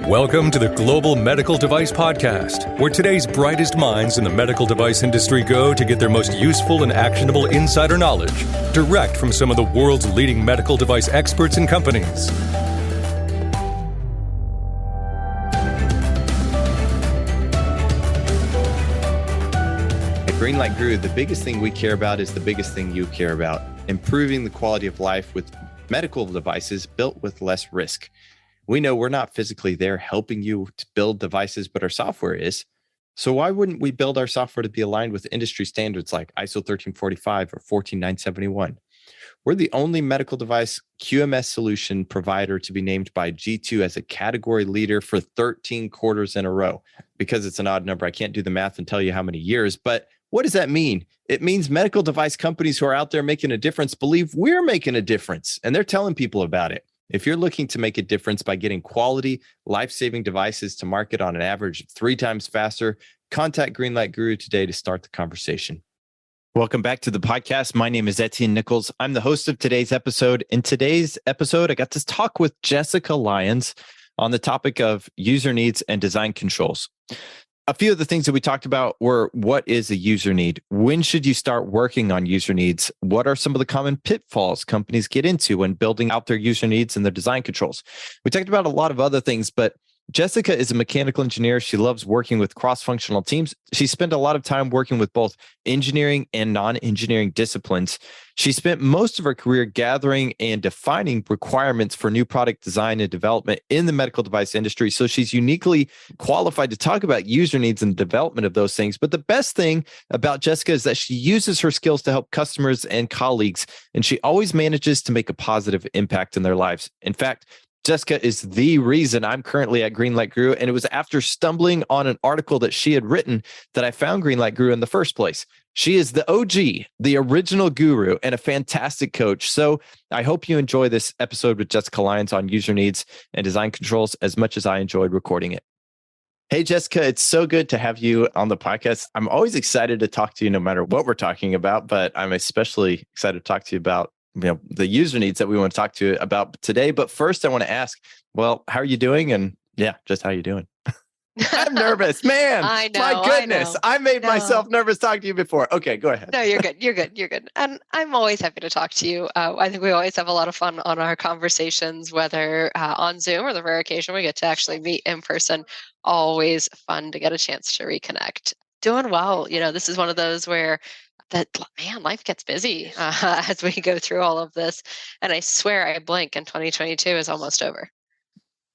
Welcome to the Global Medical Device Podcast, where today's brightest minds in the medical device industry go to get their most useful and actionable insider knowledge direct from some of the world's leading medical device experts and companies. At Greenlight Guru, the biggest thing we care about is the biggest thing you care about: improving the quality of life with medical devices built with less risk. We know we're not physically there helping you to build devices, but our software is. So why wouldn't we build our software to be aligned with industry standards like ISO 13485 or 14971? We're the only medical device QMS solution provider to be named by G2 as a category leader for 13 quarters in a row. Because it's an odd number, I can't do the math and tell you how many years, but what does that mean? It means medical device companies who are out there making a difference believe we're making a difference, and they're telling people about it. If you're looking to make a difference by getting quality, life-saving devices to market on an average 3 times faster, contact Greenlight Guru today to start the conversation. Welcome back to the podcast. My name is Etienne Nichols. I'm the host of today's episode. In today's episode, I got to talk with Jesseca Lyons on the topic of user needs and design controls. A few of the things that we talked about were: what is a user need? When should you start working on user needs? What are some of the common pitfalls companies get into when building out their user needs and their design controls? We talked about a lot of other things, but Jesseca is a mechanical engineer. She loves working with cross-functional teams. She spent a lot of time working with both engineering and non-engineering disciplines. She spent most of her career gathering and defining requirements for new product design and development in the medical device industry. So she's uniquely qualified to talk about user needs and development of those things. But the best thing about Jesseca is that she uses her skills to help customers and colleagues, and she always manages to make a positive impact in their lives. In fact, Jesseca is the reason I'm currently at Greenlight Guru, and it was after stumbling on an article that she had written that I found Greenlight Guru in the first place. She is the OG, the original guru, and a fantastic coach. So I hope you enjoy this episode with Jesseca Lyons on user needs and design controls as much as I enjoyed recording it. Hey, Jesseca, it's so good to have you on the podcast. I'm always excited to talk to you no matter what we're talking about, but I'm especially excited to talk to you about the user needs that we want to talk to you about today. But first, I want to ask, well, how are you doing? And just how are you doing? I'm nervous, man. I know. My goodness. I made myself nervous talking to you before. Okay, go ahead. No, you're good. You're good. You're good. And I'm always happy to talk to you. I think we always have a lot of fun on our conversations, whether on Zoom or the rare occasion we get to actually meet in person. Always fun to get a chance to reconnect. Doing well. This is one of those where life gets busy as we go through all of this. And I swear I blink and 2022 is almost over.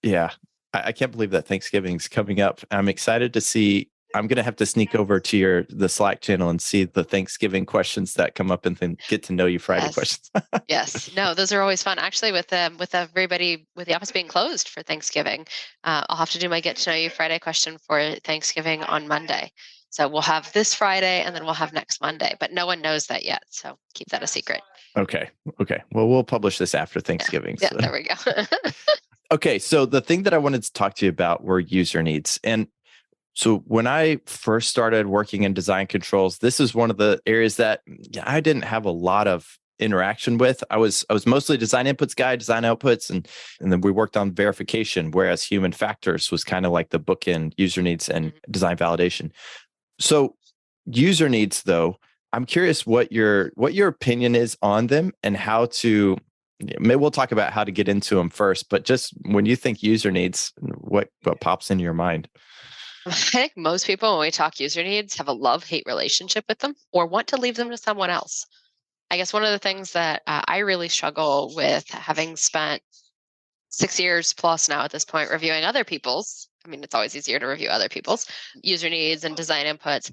Yeah. I can't believe that Thanksgiving's coming up. I'm excited to see. I'm going to have to sneak over to the Slack channel and see the Thanksgiving questions that come up and then get to know you Friday questions. Yes. No, those are always fun. Actually, with everybody, with the office being closed for Thanksgiving, I'll have to do my get to know you Friday question for Thanksgiving on Monday. So we'll have this Friday and then we'll have next Monday, but no one knows that yet. So keep that a secret. Okay. Well, we'll publish this after Thanksgiving. Yeah, there we go. Okay. So the thing that I wanted to talk to you about were user needs. And so when I first started working in design controls, this is one of the areas that I didn't have a lot of interaction with. I was mostly design inputs guy, design outputs, and then we worked on verification, whereas human factors was kind of like the bookend user needs and design validation. So user needs, though, I'm curious what your opinion is on them and how to, maybe we'll talk about how to get into them first, but just when you think user needs, what pops into your mind? I think most people, when we talk user needs, have a love-hate relationship with them or want to leave them to someone else. I guess one of the things that I really struggle with, having spent 6 years plus now at this point reviewing other people's, it's always easier to review other people's user needs and design inputs,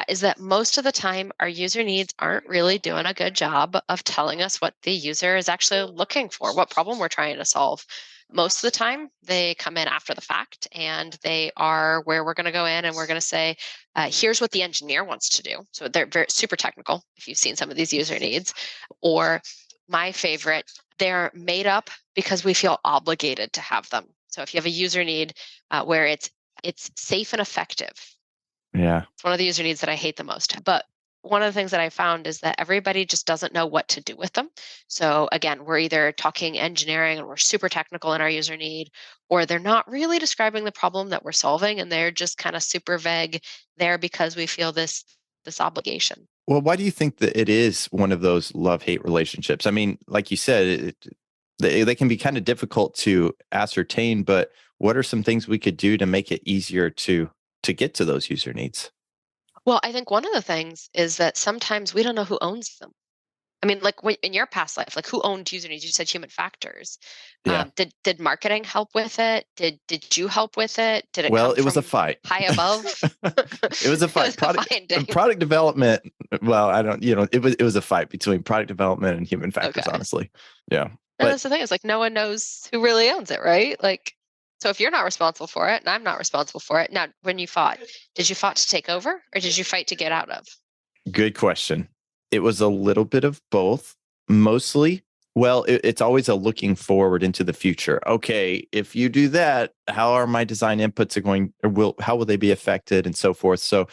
is that most of the time our user needs aren't really doing a good job of telling us what the user is actually looking for, what problem we're trying to solve. Most of the time, they come in after the fact, and they are where we're going to go in and we're going to say, here's what the engineer wants to do. So they're very super technical, if you've seen some of these user needs. Or my favorite, they're made up because we feel obligated to have them. So if you have a user need where it's safe and effective. Yeah. It's one of the user needs that I hate the most. But one of the things that I found is that everybody just doesn't know what to do with them. So again, we're either talking engineering and we're super technical in our user need, or they're not really describing the problem that we're solving and they're just kind of super vague there because we feel this obligation. Well, why do you think that it is one of those love-hate relationships? I mean, like you said, they can be kind of difficult to ascertain, but what are some things we could do to make it easier to get to those user needs? Well, I think one of the things is that sometimes we don't know who owns them. I mean, like in your past life, like who owned user needs? You said human factors. Yeah. Did marketing help with it? Did you help with it? Did it Well, come it was a from fight. high above? It was a It fight. was a finding. Product development. Well, I don't, it was a fight between product development and human factors, Okay. honestly. Yeah. And But that's the thing. Is like no one knows who really owns it, right? Like, so if you're not responsible for it, and I'm not responsible for it, now when you fought, did you fight to take over, or did you fight to get out of? good question. It was a little bit of both, mostly. Well, it's always a looking forward into the future. Okay, if you do that, how are my design inputs going, or how will they be affected, and so forth. So,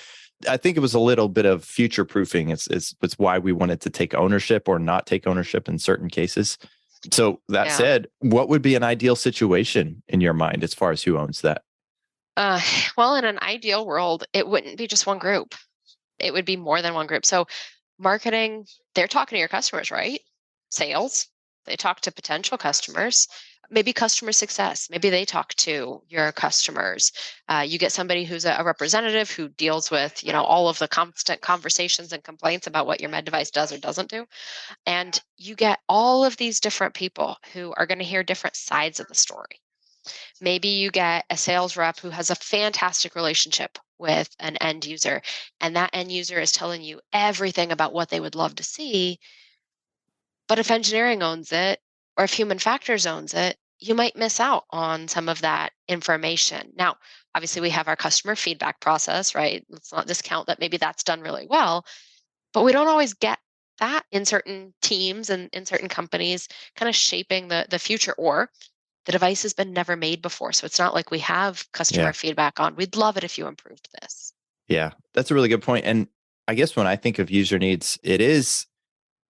I think it was a little bit of future proofing. It's why we wanted to take ownership or not take ownership in certain cases. So that Yeah. said, what would be an ideal situation in your mind as far as who owns that? Uh, well, in an ideal world, it wouldn't be just one group. It would be more than one group. So marketing, they're talking to your customers, right? Sales, they talk to potential customers. Maybe customer success, maybe they talk to your customers. You get somebody who's a representative who deals with, all of the constant conversations and complaints about what your med device does or doesn't do. And you get all of these different people who are going to hear different sides of the story. Maybe you get a sales rep who has a fantastic relationship with an end user, and that end user is telling you everything about what they would love to see. But if engineering owns it, or if human factors owns it, you might miss out on some of that information. Now, obviously, we have our customer feedback process, right? Let's not discount that maybe that's done really well, but we don't always get that in certain teams and in certain companies, kind of shaping the future. Or the device has been never made before. So it's not like we have customer Yeah. feedback on, we'd love it if you improved this. Yeah, that's a really good point. And I guess when I think of user needs, it is,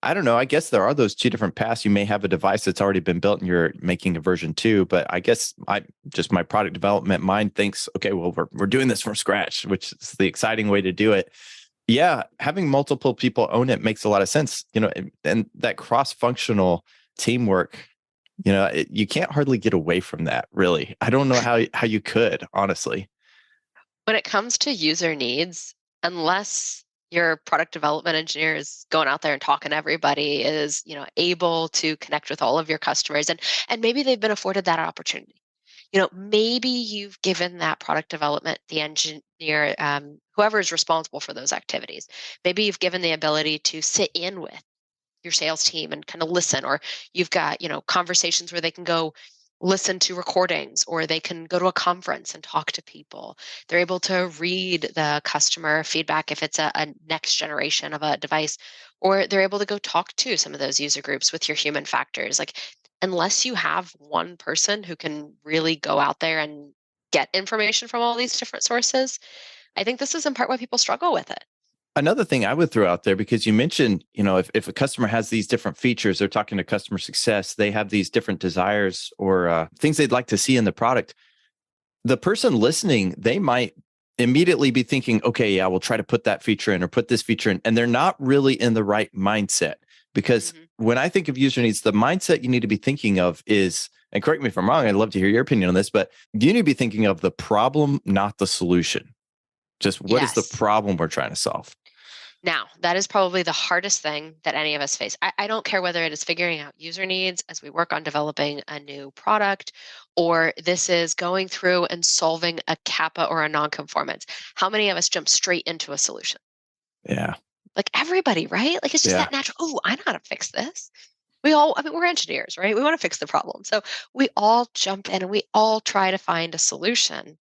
I don't know, I guess there are those two different paths. You may have a device that's already been built and you're making a version 2, but I guess my product development mind thinks, okay, well, we're doing this from scratch, which is the exciting way to do it. Yeah, having multiple people own it makes a lot of sense, and that cross-functional teamwork, you can't hardly get away from that, really. I don't know how you could, honestly. When it comes to user needs, unless your product development engineer is going out there and talking to everybody, is able to connect with all of your customers, and maybe they've been afforded that opportunity. Maybe you've given that product development, the engineer, whoever is responsible for those activities, maybe you've given the ability to sit in with your sales team and kind of listen, or you've got conversations where they can go listen to recordings, or they can go to a conference and talk to people. They're able to read the customer feedback if it's a next generation of a device, or they're able to go talk to some of those user groups with your human factors. Like, unless you have one person who can really go out there and get information from all these different sources, I think this is in part why people struggle with it. Another thing I would throw out there, because you mentioned, if a customer has these different features, they're talking to customer success, they have these different desires or things they'd like to see in the product. The person listening, they might immediately be thinking, okay, yeah, we'll try to put that feature in or put this feature in. And they're not really in the right mindset. Because when I think of user needs, the mindset you need to be thinking of is, and correct me if I'm wrong, I'd love to hear your opinion on this, but you need to be thinking of the problem, not the solution. Just what is the problem we're trying to solve? Now, that is probably the hardest thing that any of us face. I don't care whether it is figuring out user needs as we work on developing a new product, or this is going through and solving a kappa or a nonconformance. How many of us jump straight into a solution? Yeah. Like everybody, right? Like it's just that natural. Oh, I know how to fix this. We're engineers, right? We want to fix the problem. So we all jump in and we all try to find a solution.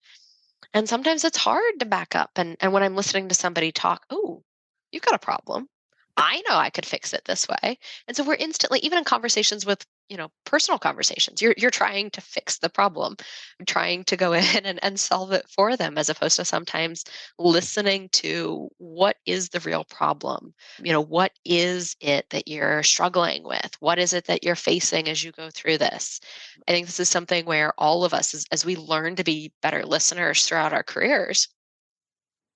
And sometimes it's hard to back up. And when I'm listening to somebody talk, oh, you've got a problem. I know I could fix it this way. And so we're instantly, even in conversations with personal conversations. You're trying to fix the problem, trying to go in and solve it for them, as opposed to sometimes listening to what is the real problem. What is it that you're struggling with? What is it that you're facing as you go through this? I think this is something where all of us, as we learn to be better listeners throughout our careers,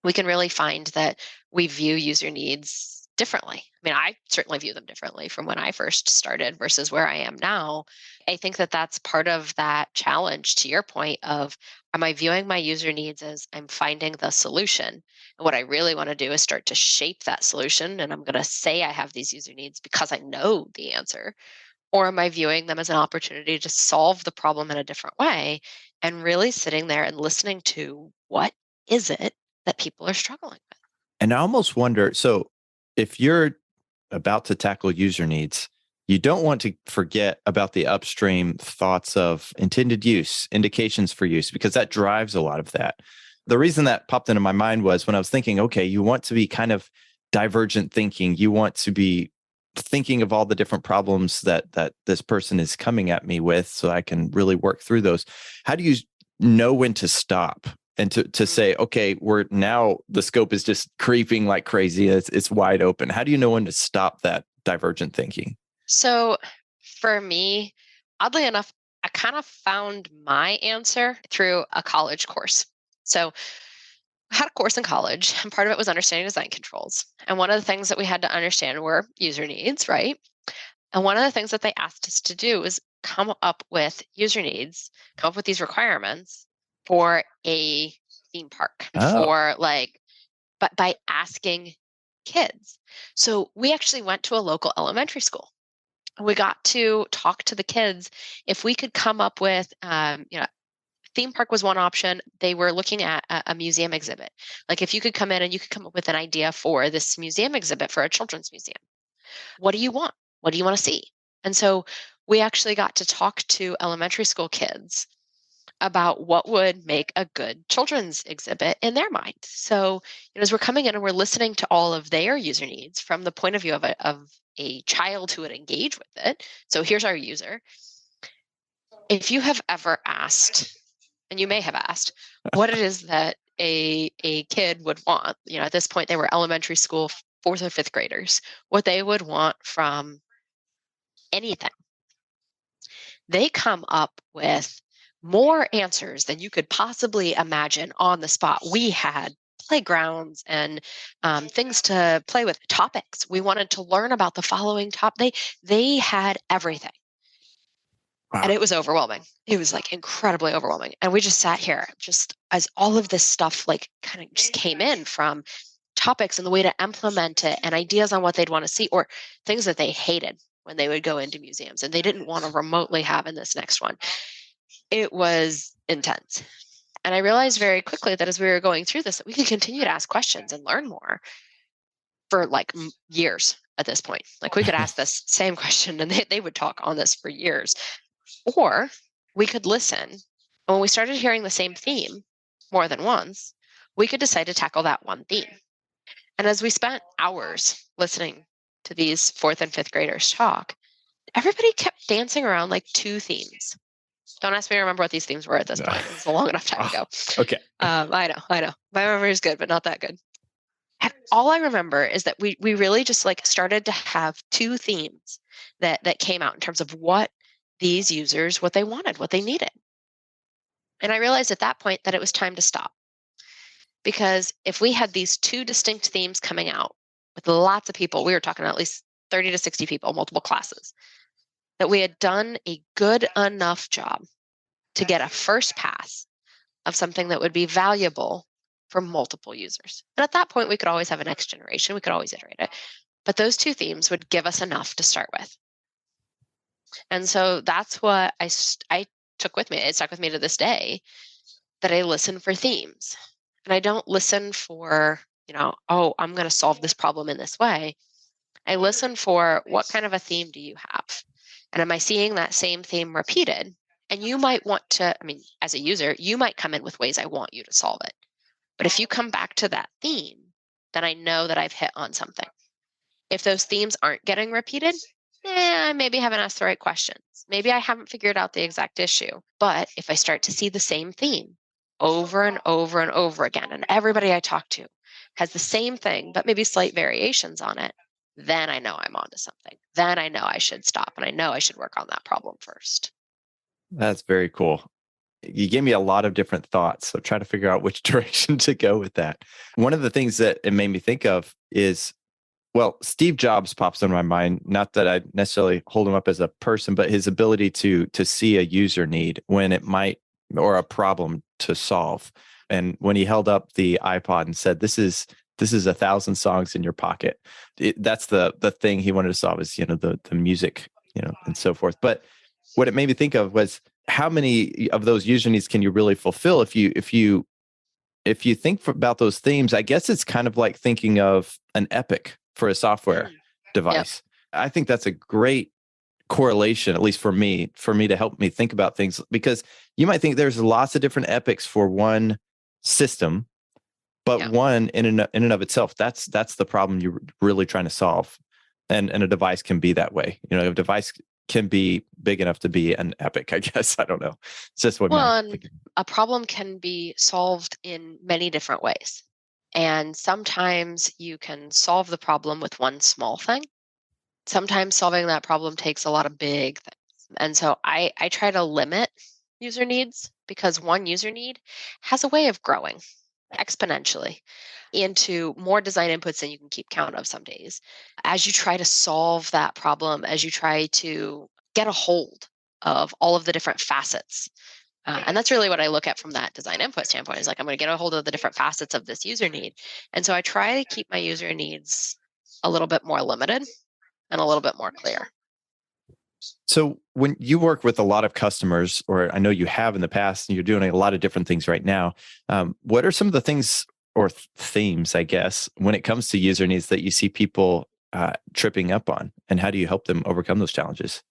we can really find that we view user needs differently. I mean, I certainly view them differently from when I first started versus where I am now. I think that that's part of that challenge, to your point of, am I viewing my user needs as I'm finding the solution? And what I really want to do is start to shape that solution. And I'm going to say I have these user needs because I know the answer. Or am I viewing them as an opportunity to solve the problem in a different way, and really sitting there and listening to what is it that people are struggling with? And I almost wonder, so if you're about to tackle user needs, you don't want to forget about the upstream thoughts of intended use, indications for use, because that drives a lot of that. The reason that popped into my mind was when I was thinking, okay, you want to be kind of divergent thinking. You want to be thinking of all the different problems that this person is coming at me with, so I can really work through those. How do you know when to stop and to say, okay, we're now, the scope is just creeping like crazy. It's wide open. How do you know when to stop that divergent thinking? So for me, oddly enough, I kind of found my answer through a college course. So I had a course in college, and part of it was understanding design controls. And one of the things that we had to understand were user needs, right? And one of the things that they asked us to do was come up with user needs, come up with these requirements for a theme park, but by asking kids. So we actually went to a local elementary school. We got to talk to the kids if we could come up with, theme park was one option. They were looking at a museum exhibit. Like, if you could come in and you could come up with an idea for this museum exhibit for a children's museum. What do you want? What do you want to see? And so we actually got to talk to elementary school kids about what would make a good children's exhibit in their mind. So, as we're coming in and we're listening to all of their user needs from the point of view of a child who would engage with it. So here's our user. If you have ever asked, and you may have asked, what it is that a kid would want, at this point they were elementary school, 4th or 5th graders, what they would want from anything, they come up with more answers than you could possibly imagine on the spot. We had playgrounds and things to play with, topics. We wanted to learn about the following topic. They had everything. Wow. And it was overwhelming. It was like incredibly overwhelming. And we just sat here just as all of this stuff like kind of just came in from topics and the way to implement it and ideas on what they'd want to see, or things that they hated when they would go into museums and they didn't want to remotely have in this next one. It was intense. And I realized very quickly that as we were going through this, that we could continue to ask questions and learn more for like years at this point. Like, we could ask this same question and they would talk on this for years. Or we could listen. And when we started hearing the same theme more than once, we could decide to tackle that one theme. And as we spent hours listening to these 4th and 5th graders talk, everybody kept dancing around like 2 themes. Don't ask me to remember what these themes were at this point. It was a long enough time ago. Okay. I know. My memory is good, but not that good. And all I remember is that we really just like started to have 2 themes that came out in terms of what these users, what they wanted, what they needed. And I realized at that point that it was time to stop. Because if we had these 2 distinct themes coming out with lots of people, we were talking at least 30 to 60 people, multiple classes, that we had done a good enough job to get a first pass of something that would be valuable for multiple users. And at that point, we could always have a next generation. We could always iterate it. But those 2 themes would give us enough to start with. And so that's what I took with me. It stuck with me to this day, that I listen for themes. And I don't listen for, I'm going to solve this problem in this way. I listen for, what kind of a theme do you have? And am I seeing that same theme repeated? And you might want to, as a user, you might come in with ways I want you to solve it. But if you come back to that theme, then I know that I've hit on something. If those themes aren't getting repeated, I maybe haven't asked the right questions. Maybe I haven't figured out the exact issue. But if I start to see the same theme over and over and over again, and everybody I talk to has the same thing, but maybe slight variations on it, then I know I'm onto something. Then I know I should stop and I know I should work on that problem first. That's very cool. You gave me a lot of different thoughts. So try to figure out which direction to go with that. One of the things that it made me think of is, well, Steve Jobs pops into my mind. Not that I necessarily hold him up as a person, but his ability to see a user need when it might, or a problem to solve. And when he held up the iPod and said, this is 1,000 songs in your pocket. That's the thing he wanted to solve, is, the music, and so forth. But what it made me think of was, how many of those user needs can you really fulfill if you think about those themes? I guess it's kind of like thinking of an epic for a software device. Yep. I think that's a great correlation, at least for me to help me think about things, because you might think there's lots of different epics for one system, but one in and of itself, that's the problem you're really trying to solve. And a device can be that way. A device can be big enough to be an epic, I guess. I don't know. It's just what a problem can be solved in many different ways. And sometimes you can solve the problem with one small thing. Sometimes solving that problem takes a lot of big things. And so I try to limit user needs, because one user need has a way of growing exponentially into more design inputs than you can keep count of some days. As you try to solve that problem, as you try to get a hold of all of the different facets. And that's really what I look at from that design input standpoint, is like, I'm going to get a hold of the different facets of this user need. And so I try to keep my user needs a little bit more limited and a little bit more clear. So when you work with a lot of customers, or I know you have in the past, and you're doing a lot of different things right now, what are some of the things or themes, I guess, when it comes to user needs that you see people tripping up on, and how do you help them overcome those challenges?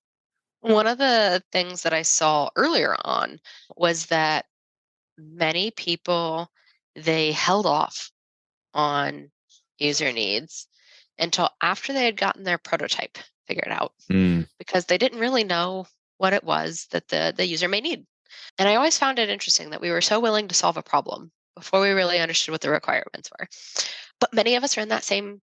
One of the things that I saw earlier on was that many people, they held off on user needs until after they had gotten their prototype figured out, because they didn't really know what it was that the user may need. And I always found it interesting that we were so willing to solve a problem before we really understood what the requirements were. But many of us are in that same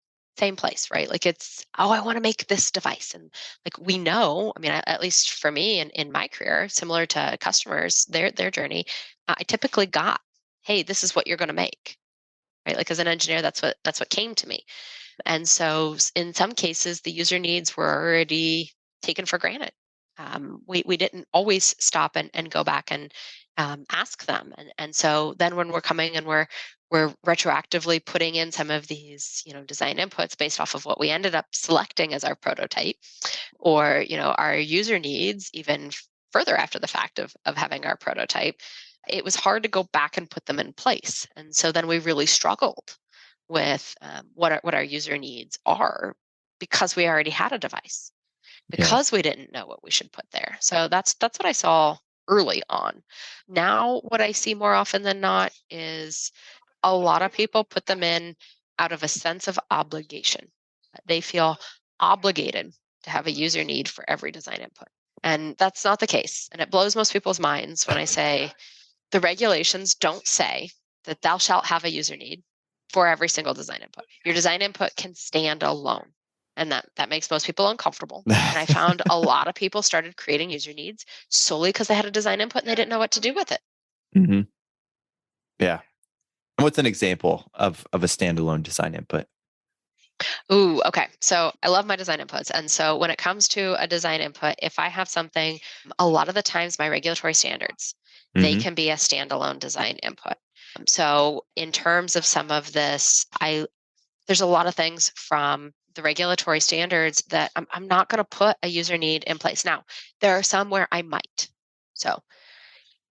place, right? Like, it's, I want to make this device. And like, we know, I mean, at least for me in my career, similar to customers, their journey, I typically got, hey, this is what you're going to make, right? Like, as an engineer, that's what came to me. And so in some cases, the user needs were already taken for granted. We didn't always stop and go back and ask them. And so then when we're coming and we're retroactively putting in some of these, design inputs based off of what we ended up selecting as our prototype, or, our user needs even further after the fact of having our prototype, it was hard to go back and put them in place. And so then we really struggled with what our user needs are, because we already had a device, because we didn't know what we should put there. So that's what I saw early on. Now, what I see more often than not is a lot of people put them in out of a sense of obligation. They feel obligated to have a user need for every design input. And that's not the case. And it blows most people's minds when I say the regulations don't say that thou shalt have a user need for every single design input. Your design input can stand alone. And that makes most people uncomfortable. And I found a lot of people started creating user needs solely because they had a design input and they didn't know what to do with it. Mm-hmm. Yeah. And what's an example of a standalone design input? Ooh, okay. So I love my design inputs. And so when it comes to a design input, if I have something, a lot of the times my regulatory standards, they can be a standalone design input. So in terms of some of this, there's a lot of things from the regulatory standards that I'm not going to put a user need in place. Now, there are some where I might. So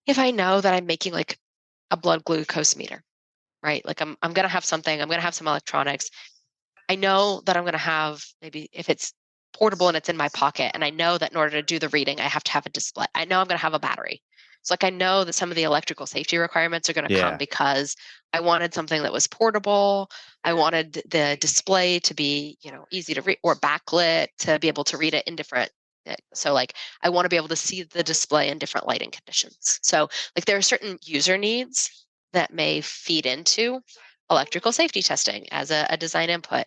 if I know that I'm making like a blood glucose meter, right? Like I'm going to have something, I'm going to have some electronics. I know that I'm going to have, maybe if it's portable and it's in my pocket, and I know that in order to do the reading, I have to have a display. I know I'm going to have a battery. So like I know that some of the electrical safety requirements are going to come Yeah. because I wanted something that was portable. I wanted the display to be, easy to read or backlit to be able to read it in different. So like I want to be able to see the display in different lighting conditions. So like there are certain user needs that may feed into electrical safety testing as a design input.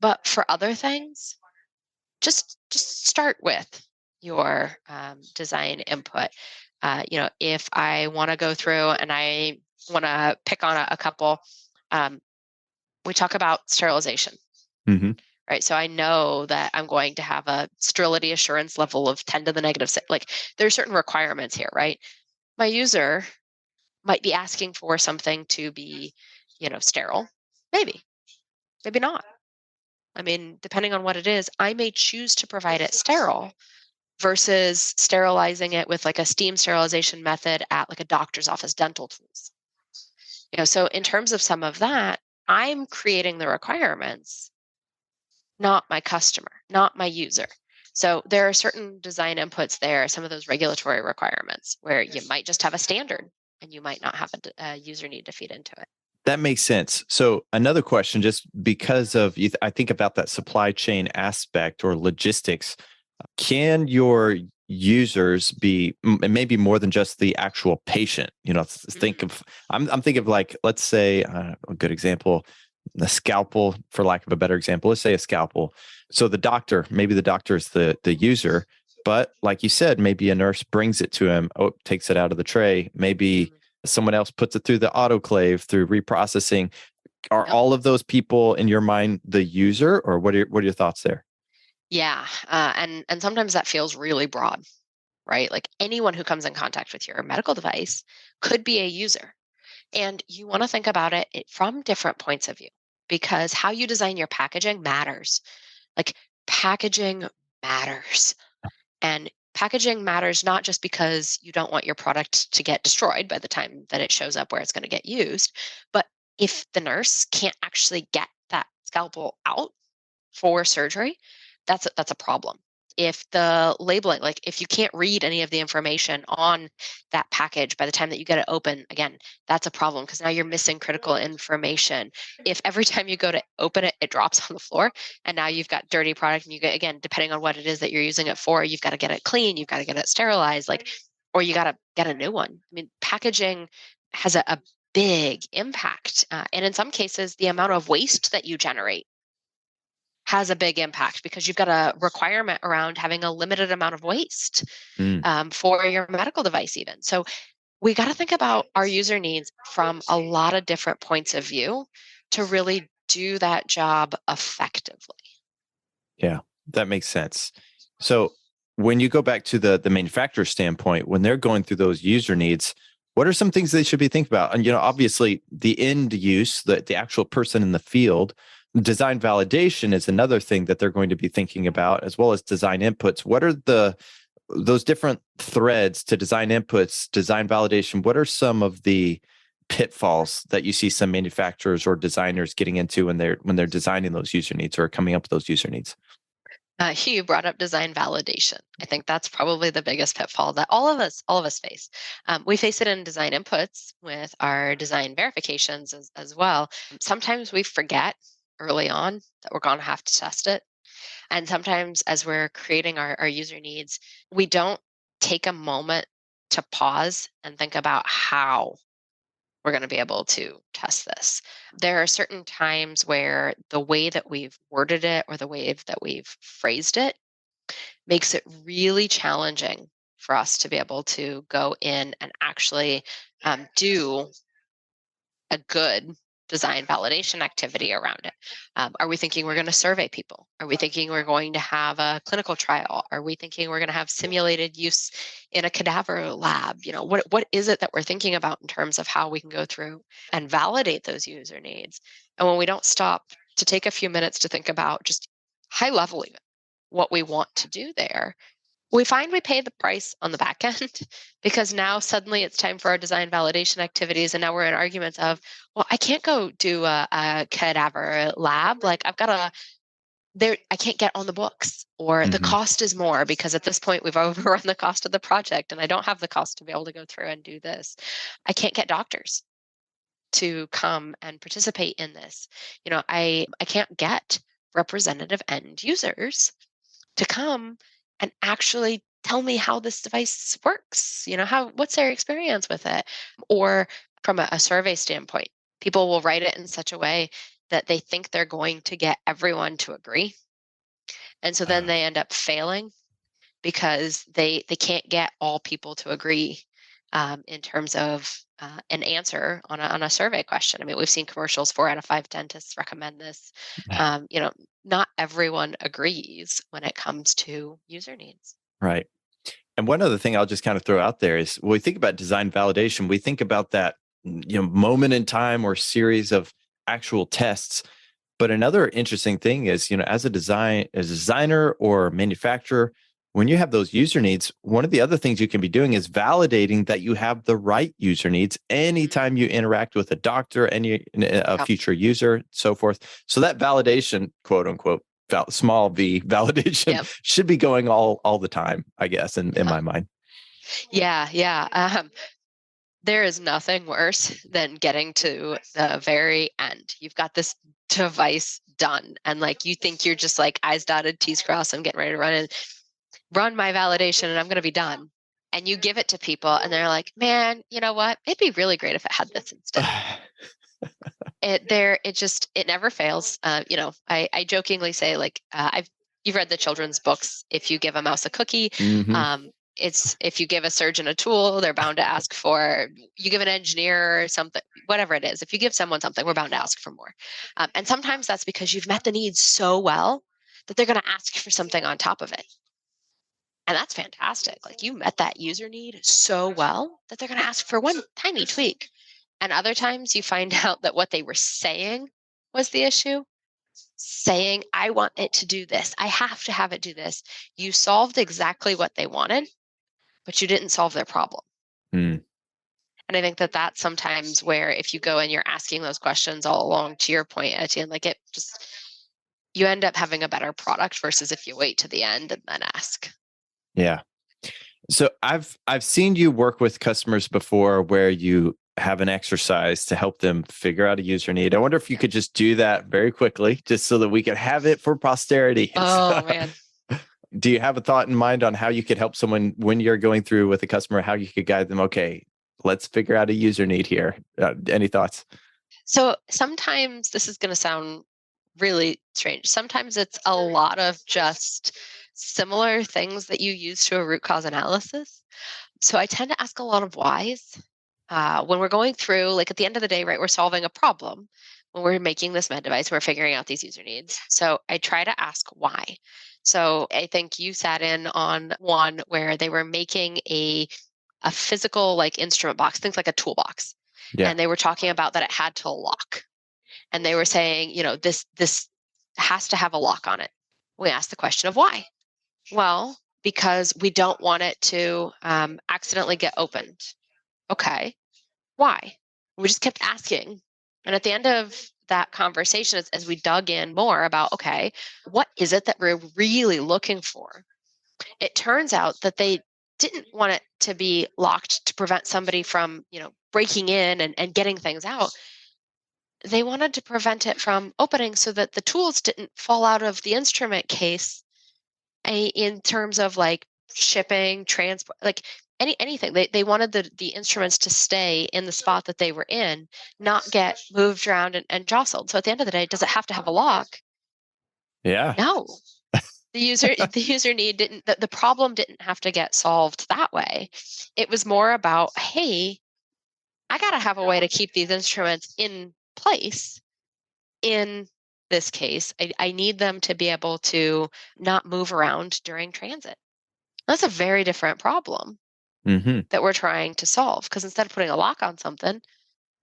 But for other things, just start with your design input. If I want to go through and I want to pick on a couple, um, we talk about sterilization, Hmm. right? So I know that I'm going to have a sterility assurance level of 10 to the negative six. Like there's certain requirements here, right? My user might be asking for something to be, sterile. Maybe, maybe not. I mean, depending on what it is, I may choose to provide it sterile versus sterilizing it with like a steam sterilization method at like a doctor's office dental tools. So in terms of some of that, I'm creating the requirements, not my customer, not my user. So there are certain design inputs there, some of those regulatory requirements where you might just have a standard and you might not have a user need to feed into it. That makes sense. So another question, just because of, I think about that supply chain aspect or logistics, can your users be maybe more than just the actual patient? Think of, I'm thinking of like, let's say a good example, the scalpel, for lack of a better example, let's say a scalpel. So maybe the doctor is the user, but like you said, maybe a nurse brings it to him, takes it out of the tray. Maybe someone else puts it through the autoclave through reprocessing. Are Yep. all of those people in your mind the user, or what are your thoughts there? Yeah, and sometimes that feels really broad, right? Like anyone who comes in contact with your medical device could be a user. And you want to think about it from different points of view because how you design your packaging matters. Like packaging matters. And packaging matters not just because you don't want your product to get destroyed by the time that it shows up where it's going to get used, but if the nurse can't actually get that scalpel out for surgery, that's a problem. If the labeling, like if you can't read any of the information on that package by the time that you get it open, again, that's a problem because now you're missing critical information. If every time you go to open it, it drops on the floor and now you've got dirty product and you get, again, depending on what it is that you're using it for, you've got to get it clean, you've got to get it sterilized, like, or you got to get a new one. I mean, packaging has a big impact. And in some cases, the amount of waste that you generate has a big impact because you've got a requirement around having a limited amount of waste Mm. for your medical device even. So we got to think about our user needs from a lot of different points of view to really do that job effectively. Yeah, that makes sense. So when you go back to the manufacturer standpoint, when they're going through those user needs, what are some things they should be thinking about? And obviously the end use, the actual person in the field, design validation is another thing that they're going to be thinking about, as well as design inputs. What are those different threads to design inputs, design validation? What are some of the pitfalls that you see some manufacturers or designers getting into when they're designing those user needs or coming up with those user needs? You brought up design validation. I think that's probably the biggest pitfall that all of us face. We face it in design inputs with our design verifications as well. Sometimes we forget early on that we're going to have to test it. And sometimes as we're creating our user needs, we don't take a moment to pause and think about how we're going to be able to test this. There are certain times where the way that we've worded it or the way that we've phrased it makes it really challenging for us to be able to go in and actually do a good design validation activity around it. Are we thinking we're going to survey people? Are we thinking we're going to have a clinical trial? Are we thinking we're going to have simulated use in a cadaver lab? What is it that we're thinking about in terms of how we can go through and validate those user needs? And when we don't stop to take a few minutes to think about just high level even what we want to do there, we find we pay the price on the back end because now suddenly it's time for our design validation activities. And now we're in arguments of, well, I can't go do a cadaver lab. Like I've got to I can't get on the books, or the Hmm. cost is more because at this point we've overrun the cost of the project and I don't have the cost to be able to go through and do this. I can't get doctors to come and participate in this. I can't get representative end users to come and actually tell me how this device works. What's their experience with it? Or from a survey standpoint, people will write it in such a way that they think they're going to get everyone to agree. And so then they end up failing because they can't get all people to agree in terms of an answer on a survey question. I mean, we've seen commercials, 4 out of 5 dentists recommend this. Not everyone agrees when it comes to user needs. Right. And one other thing I'll just kind of throw out there is when we think about design validation, we think about that, moment in time or series of actual tests. But another interesting thing is, as a designer or manufacturer, when you have those user needs, one of the other things you can be doing is validating that you have the right user needs anytime you interact with a doctor, a Yep. future user, so forth. So that validation, quote unquote, small v validation Yep. should be going all the time, I guess, in my mind. Yeah, yeah. There is nothing worse than getting to the very end. You've got this device done, and like you think you're just like I's dotted, T's crossed, I'm getting ready to run my validation, and I'm going to be done. And you give it to people, and they're like, "Man, you know what? It'd be really great if it had this instead." It never fails. I jokingly say, like, you've read the children's books. If you give a mouse a cookie, Mhm. it's if you give a surgeon a tool, they're bound to ask for. You give an engineer something, whatever it is. If you give someone something, we're bound to ask for more. And sometimes that's because you've met the needs so well that they're going to ask for something on top of it. And that's fantastic. Like, you met that user need so well that they're going to ask for one tiny tweak. And other times you find out that what they were saying was the issue. Saying, I want it to do this. I have to have it do this. You solved exactly what they wanted, but you didn't solve their problem. Mm. And I think that that's sometimes where if you go and you're asking those questions all along, to your point, Etienne, like you end up having a better product versus if you wait to the end and then ask. Yeah. So I've seen you work with customers before where you have an exercise to help them figure out a user need. I wonder if you could just do that very quickly, just so that we could have it for posterity. Oh, man. Do you have a thought in mind on how you could help someone when you're going through with a customer, how you could guide them? Okay, let's figure out a user need here. Any thoughts? So sometimes this is going to sound really strange. Sometimes it's a lot of just similar things that you use to a root cause analysis. So I tend to ask a lot of whys. When we're going through, like at the end of the day, right, we're solving a problem when we're making this med device, we're figuring out these user needs. So I try to ask why. So I think you sat in on one where they were making a physical like instrument box, things like a toolbox. Yeah. And they were talking about that it had to lock. And they were saying, this has to have a lock on it. We asked the question of why. Well, because we don't want it to accidentally get opened. Okay, why? We just kept asking. And at the end of that conversation, as we dug in more about, okay, what is it that we're really looking for? It turns out that they didn't want it to be locked to prevent somebody from, breaking in and getting things out. They wanted to prevent it from opening so that the tools didn't fall out of the instrument case in terms of like shipping, transport, like anything. They wanted the instruments to stay in the spot that they were in, not get moved around and jostled. So at the end of the day, does it have to have a lock? Yeah. No. The user need didn't, the problem didn't have to get solved that way. It was more about, hey, I got to have a way to keep these instruments in place. In this case, I need them to be able to not move around during transit. That's a very different problem Mm-hmm. that we're trying to solve, because instead of putting a lock on something,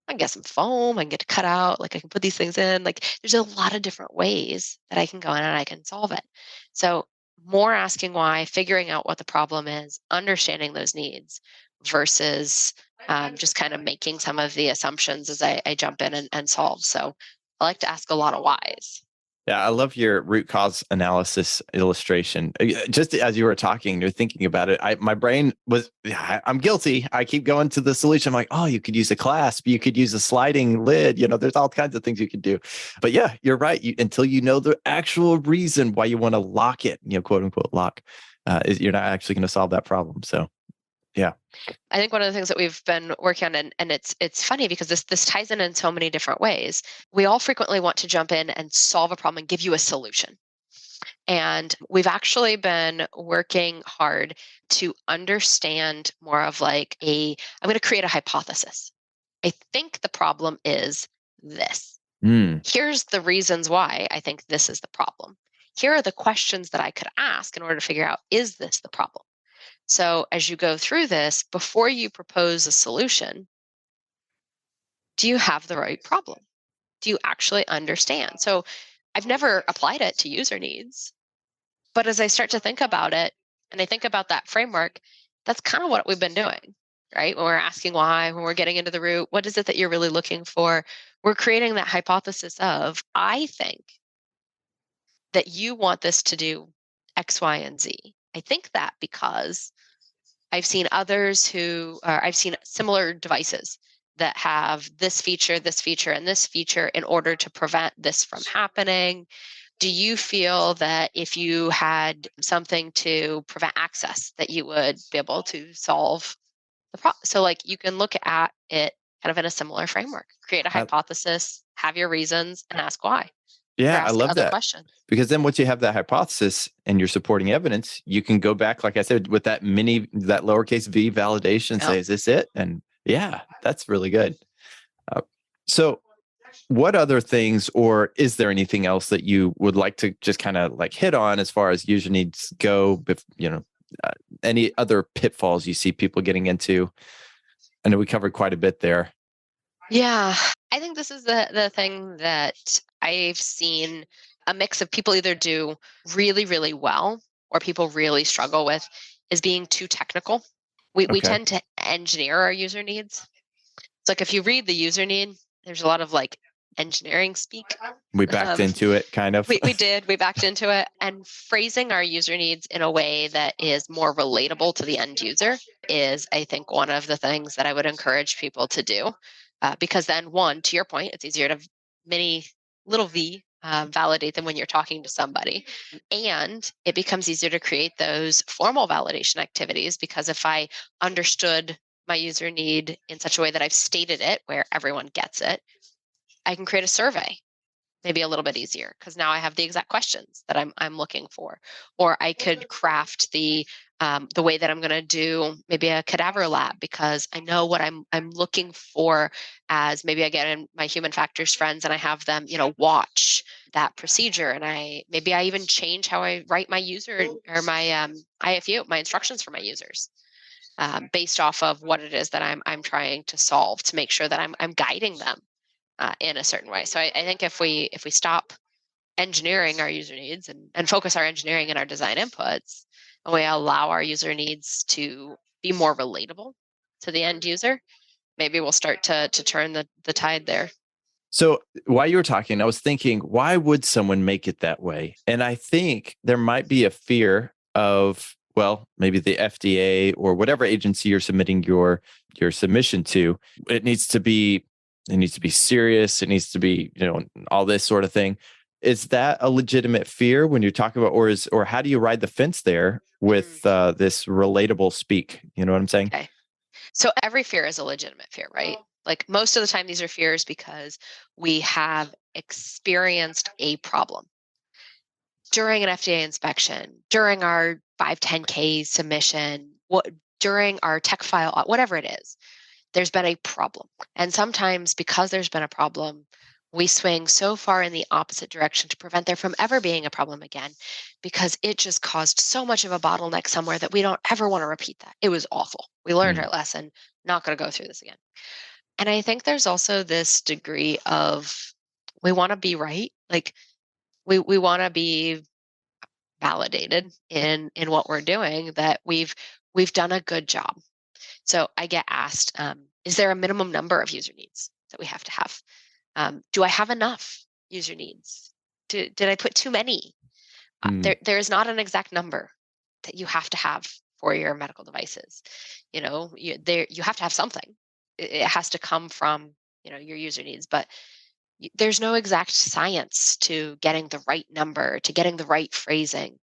I can get some foam, I can get it cut out, like I can put these things in. Like there's a lot of different ways that I can go in and I can solve it. So more asking why, figuring out what the problem is, understanding those needs versus just kind of making some of the assumptions as I jump in and solve. So I like to ask a lot of whys. Yeah, I love your root cause analysis illustration. Just as you were talking, you're thinking about it. My brain was, I'm guilty. I keep going to the solution. I'm like, oh, you could use a clasp, you could use a sliding lid. There's all kinds of things you could do. But yeah, you're right. Until you know the actual reason why you want to lock it, quote unquote lock, you're not actually going to solve that problem. So yeah. I think one of the things that we've been working on, and it's funny because this ties in so many different ways. We all frequently want to jump in and solve a problem and give you a solution. And we've actually been working hard to understand more of like I'm going to create a hypothesis. I think the problem is this. Here's the reasons why I think this is the problem. Here are the questions that I could ask in order to figure out, is this the problem? So as you go through this, before you propose a solution, do you have the right problem? Do you actually understand? So I've never applied it to user needs, but as I start to think about it and I think about that framework, that's kind of what we've been doing, right? When we're asking why, when we're getting into the root, what is it that you're really looking for? We're creating that hypothesis of, I think that you want this to do X, Y, and Z. I think that because I've seen I've seen similar devices that have this feature, and this feature in order to prevent this from happening. Do you feel that if you had something to prevent access, that you would be able to solve the problem? So like you can look at it kind of in a similar framework, create a hypothesis, have your reasons, and ask why. Yeah, I Asking love other that. questions. Because then once you have that hypothesis and you're supporting evidence, you can go back, like I said, with that lowercase v validation and say, is this it? And yeah, that's really good. So what other things, or is there anything else that you would like to just kind of like hit on as far as user needs go? Any other pitfalls you see people getting into? I know we covered quite a bit there. Yeah, I think this is the thing that I've seen a mix of people either do really, really well or people really struggle with is being too technical. We tend to engineer our user needs. It's like if you read the user need, there's a lot of like engineering speak. We backed into it, kind of. We did. We backed into it. And phrasing our user needs in a way that is more relatable to the end user is, I think, one of the things that I would encourage people to do. Because then, one, to your point, it's easier to little v validate them when you're talking to somebody. And it becomes easier to create those formal validation activities because if I understood my user need in such a way that I've stated it where everyone gets it, I can create a survey maybe a little bit easier because now I have the exact questions that I'm looking for. Or I could craft the way that I'm going to do maybe a cadaver lab because I know what I'm looking for. As maybe I get in my human factors friends and I have them watch that procedure, and I even change how I write my user or my IFU, my instructions for my users. Based off of what it is that I'm trying to solve to make sure that I'm guiding them in a certain way. So I think if we stop engineering our user needs and focus our engineering and our design inputs, and we allow our user needs to be more relatable to the end user, maybe we'll start to turn the tide there. So while you were talking, I was thinking, why would someone make it that way? And I think there might be a fear of, well, maybe the FDA or whatever agency you're submitting your submission to. It needs to be serious. It needs to be, all this sort of thing. Is that a legitimate fear when you're talking about, or how do you ride the fence there with this relatable speak? You know what I'm saying? Okay. So every fear is a legitimate fear, right? Like most of the time, these are fears because we have experienced a problem during an FDA inspection, during our 510K submission, during our tech file, whatever it is. There's been a problem. And sometimes because there's been a problem, we swing so far in the opposite direction to prevent there from ever being a problem again, because it just caused so much of a bottleneck somewhere that we don't ever want to repeat that. It was awful. We learned our lesson, not going to go through this again. And I think there's also this degree of we want to be right. Like we want to be validated in what we're doing, that we've done a good job. So I get asked, is there a minimum number of user needs that we have to have? Do I have enough user needs? did I put too many? There is not an exact number that you have to have for your medical devices. You have to have something. It has to come from your user needs, but there's no exact science to getting the right number, to getting the right phrasing.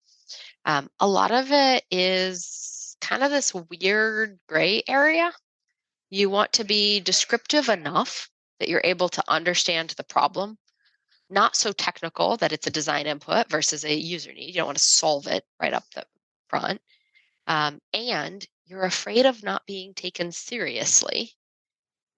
A lot of it is kind of this weird gray area. You want to be descriptive enough that you're able to understand the problem, not so technical that it's a design input versus a user need. You don't want to solve it right up the front. And you're afraid of not being taken seriously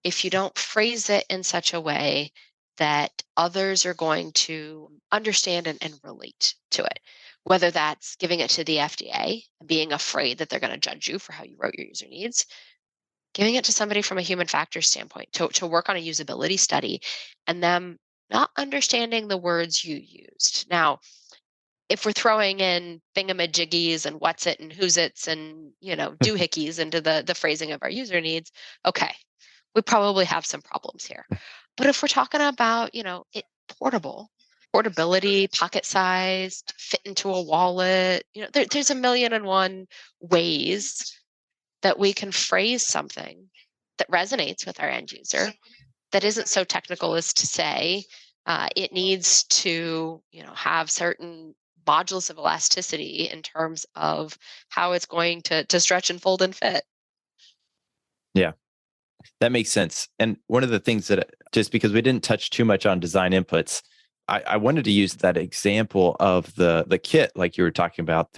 if you don't phrase it in such a way that others are going to understand and relate to it. Whether that's giving it to the FDA and being afraid that they're going to judge you for how you wrote your user needs, giving it to somebody from a human factors standpoint to work on a usability study and them not understanding the words you used. Now, if we're throwing in thingamajiggies and what's it and who's it's and, doohickeys into the phrasing of our user needs, okay, we probably have some problems here. But if we're talking about, it portability, pocket sized, fit into a wallet, there's a million and one ways that we can phrase something that resonates with our end user that isn't so technical as to say it needs to, have certain modules of elasticity in terms of how it's going to stretch and fold and fit. Yeah, that makes sense. And one of the things that, just because we didn't touch too much on design inputs, I wanted to use that example of the kit, like you were talking about.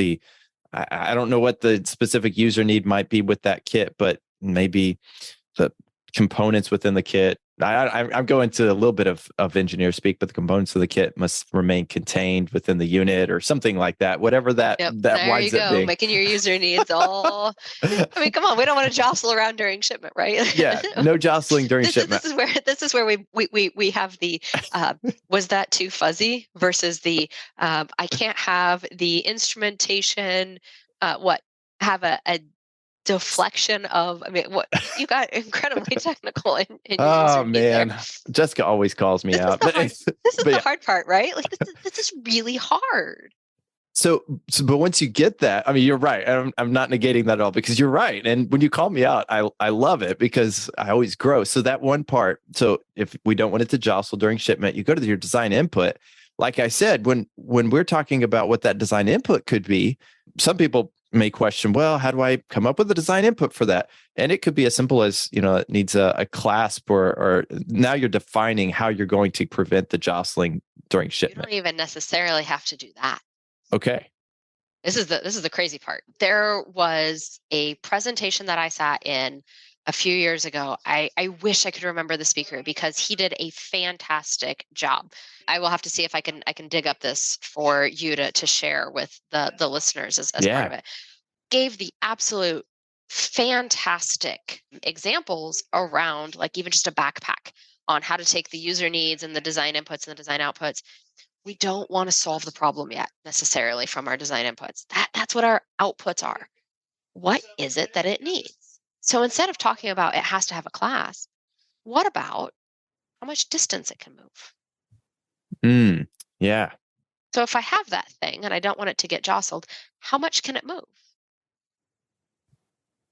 I don't know what the specific user need might be with that kit, but maybe the components within the kit. I'm going to a little bit of engineer speak, but the components of the kit must remain contained within the unit or something like that. Whatever that winds up being. Making your user needs all. I mean, come on, we don't want to jostle around during shipment, right? Yeah, no jostling during shipment. This is where we have the was that too fuzzy versus the I can't have the instrumentation have a deflection of, what you got incredibly technical in oh man, Jessica always calls me out. This is the hard part, right? Like this is really hard. So, but once you get that, you're right. I'm not negating that at all, because you're right. And when you call me out, I love it, because I always grow. So that one part. So if we don't want it to jostle during shipment, you go to your design input. Like I said, when we're talking about what that design input could be, some people may question, well, how do I come up with a design input for that? And it could be as simple as, it needs a clasp, or now you're defining how you're going to prevent the jostling during shipment. You don't even necessarily have to do that. Okay. This is the crazy part. There was a presentation that I sat in a few years ago. I wish I could remember the speaker, because he did a fantastic job. I will have to see if I can dig up this for you to share with the listeners as part of it. Gave the absolute fantastic examples around, like, even just a backpack on how to take the user needs and the design inputs and the design outputs. We don't want to solve the problem yet necessarily from our design inputs. That's what our outputs are. What is it that it needs? So instead of talking about it has to have a clasp, what about how much distance it can move? Yeah. So if I have that thing and I don't want it to get jostled, how much can it move?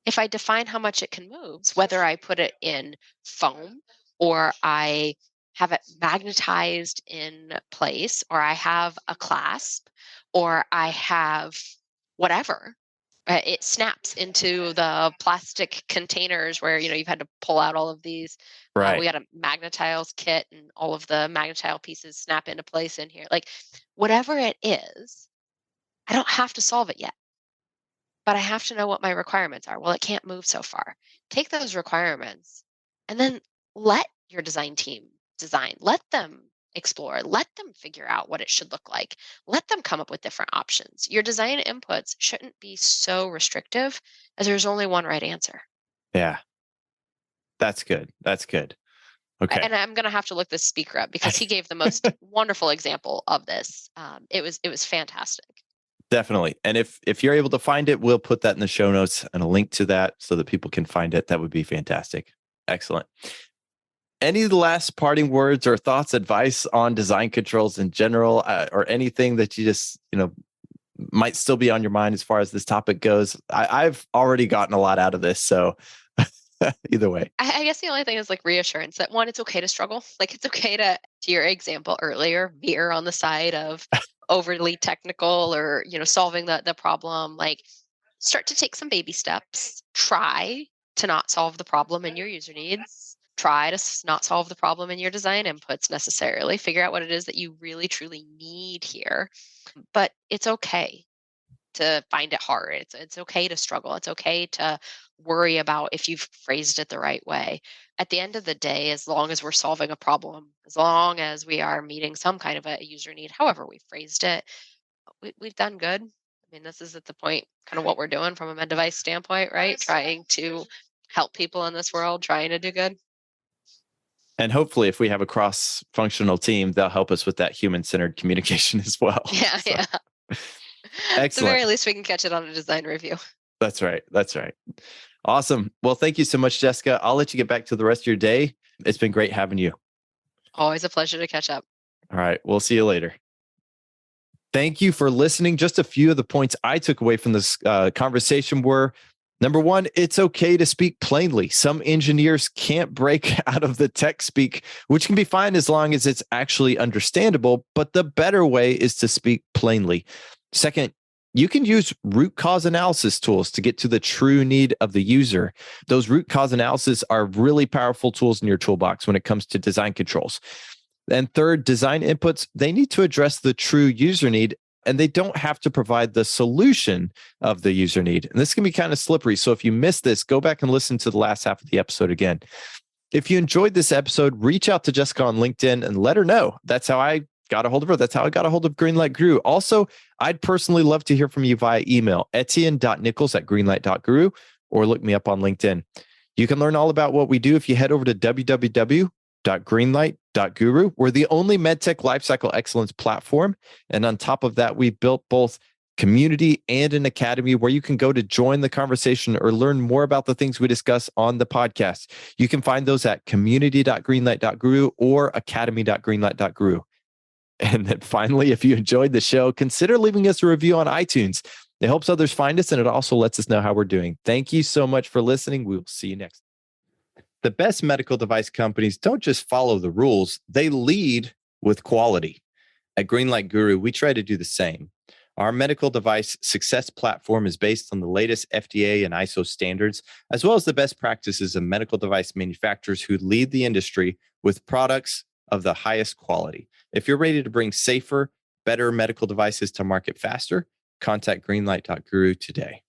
If I define how much it can move, whether I put it in foam or I have it magnetized in place, or I have a clasp, or I have whatever, it snaps into the plastic containers where, you've had to pull out all of these. Right. We got a magnetiles kit and all of the magnetile pieces snap into place in here. Like, whatever it is, I don't have to solve it yet, but I have to know what my requirements are. Well, it can't move so far. Take those requirements and then let your design team design. Let them explore. Let them figure out what it should look like. Let them come up with different options. Your design inputs shouldn't be so restrictive as there's only one right answer. Yeah. That's good. Okay. And I'm going to have to look this speaker up, because he gave the most wonderful example of this. It was fantastic. Definitely. And if you're able to find it, we'll put that in the show notes and a link to that so that people can find it. That would be fantastic. Excellent. any last parting words or thoughts, advice on design controls in general, or anything that you just, might still be on your mind as far as this topic goes? I've already gotten a lot out of this. So either way. I guess the only thing is like reassurance that one, it's okay to struggle. Like it's okay to your example earlier, veer on the side of overly technical or, solving the problem. Like start to take some baby steps. Try to not solve the problem in your user needs. Try to not solve the problem in your design inputs necessarily. Figure out what it is that you really truly need here. But it's okay to find it hard. It's okay to struggle. It's okay to worry about if you've phrased it the right way. At the end of the day, as long as we're solving a problem, as long as we are meeting some kind of a user need, however we phrased it, we've done good. I mean, this is at the point, kind of what we're doing from a med device standpoint, right? Trying to help people in this world, trying to do good. And hopefully, if we have a cross-functional team, they'll help us with that human-centered communication as well. Yeah, So, yeah. excellent. At the very least, we can catch it on a design review. That's right. That's right. Awesome. Well, thank you so much, Jessica. I'll let you get back to the rest of your day. It's been great having you. Always a pleasure to catch up. All right. We'll see you later. Thank you for listening. Just a few of the points I took away from this conversation were: number one, it's okay to speak plainly. Some engineers can't break out of the tech speak, which can be fine as long as it's actually understandable, but the better way is to speak plainly. Second, you can use root cause analysis tools to get to the true need of the user. Those root cause analysis are really powerful tools in your toolbox when it comes to design controls. And third, design inputs, they need to address the true user need, and they don't have to provide the solution of the user need. And this can be kind of slippery. So if you missed this, go back and listen to the last half of the episode again. If you enjoyed this episode, reach out to Jessica on LinkedIn and let her know. That's how I got a hold of her. That's how I got a hold of Greenlight Guru. Also, I'd personally love to hear from you via email, etienne.nichols@greenlight.guru, or look me up on LinkedIn. You can learn all about what we do if you head over to www.greenlight.guru. We're the only medtech lifecycle excellence platform. And on top of that, we built both community and an academy where you can go to join the conversation or learn more about the things we discuss on the podcast. You can find those at community.greenlight.guru or academy.greenlight.guru. And then finally, if you enjoyed the show, consider leaving us a review on iTunes. It helps others find us, and it also lets us know how we're doing. Thank you so much for listening. We will see you next. The best medical device companies don't just follow the rules, they lead with quality. At Greenlight Guru, we try to do the same. Our medical device success platform is based on the latest FDA and ISO standards, as well as the best practices of medical device manufacturers who lead the industry with products of the highest quality. If you're ready to bring safer, better medical devices to market faster, contact greenlight.guru today.